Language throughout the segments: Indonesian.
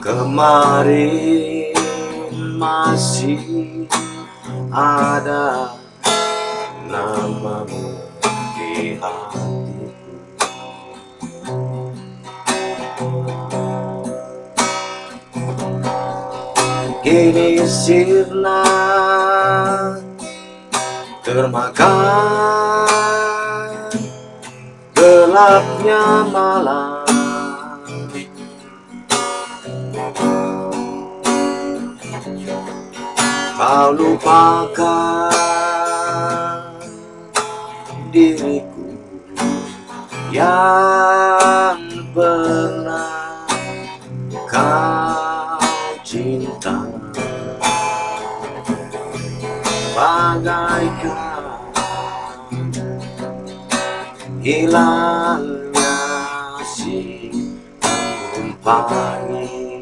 Kemarin masih ada namamu di hatiku. Kini sirna termakan gelapnya malam. Kau lupakan diriku yang pernah kau cinta, bagaikan hilangnya siang pagi.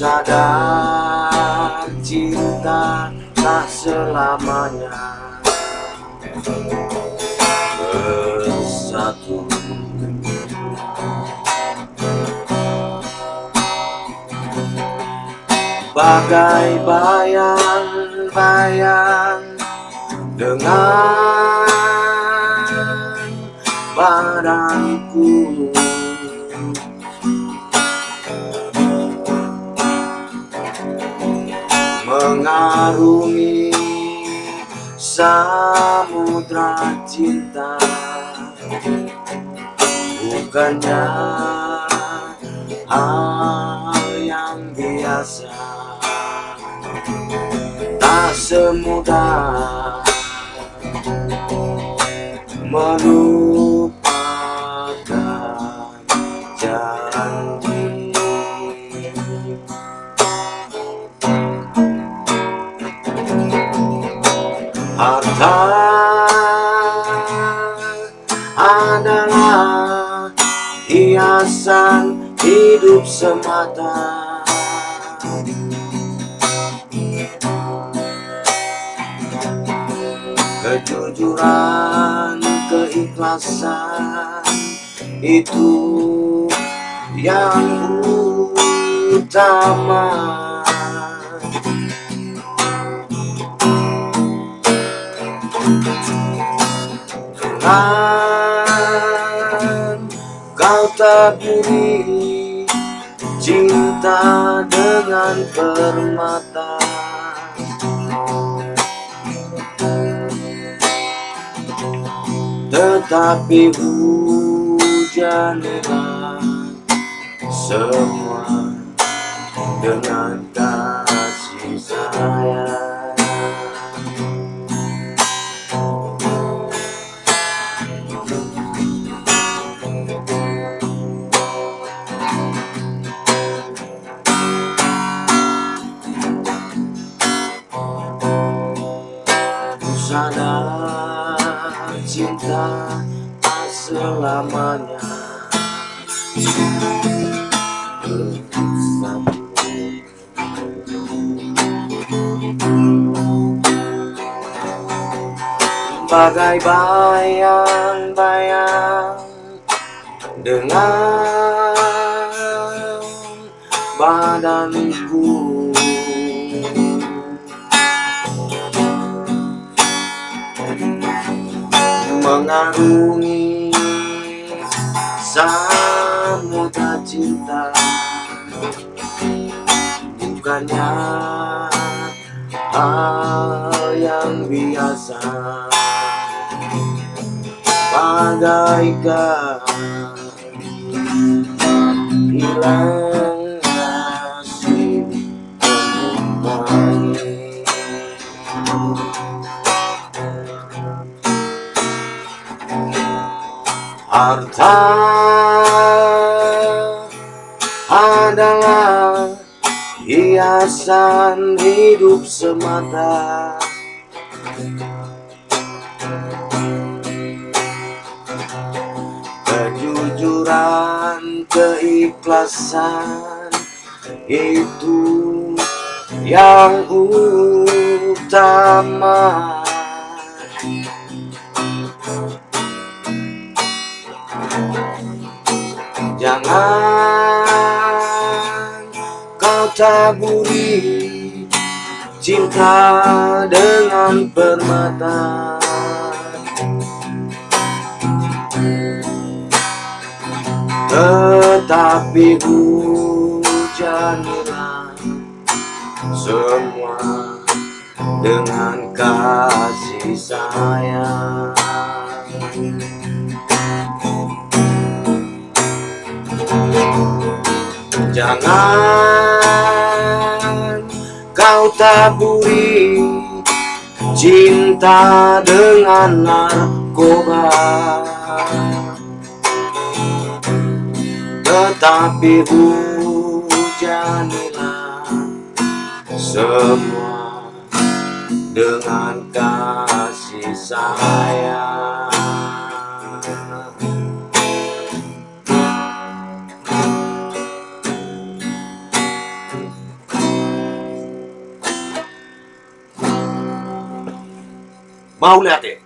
Sadar cinta tak selamanya bersatu. Bagai bayang-bayang dengan badanku, mengarungi samudra cinta. Bukannya hal yang biasa, tak semudah melupakan janji. Harta adalah hiasan hidup semata. Kejujuran, keikhlasan itu yang utama. Dengan kau taburi cinta dengan permata, tetapi hujanilah semua dengan kasih sayang. Sadar cinta tak selamanya bersatu. Bagai bayang-bayang dengan badanku, mengarungi samudra cinta. Bukannya hal yang biasa, bagaikan hilang nasi pagi. Harta adalah hiasan hidup semata. Kejujuran, keikhlasan, itu yang utama. Jangan kau taburi cinta dengan permata, tetapi hujanilah semua dengan kasih sayang. Jangan kau taburi cinta dengan narkoba, tetapi hujanilah semua dengan kasih sayang. Mau lihat ya?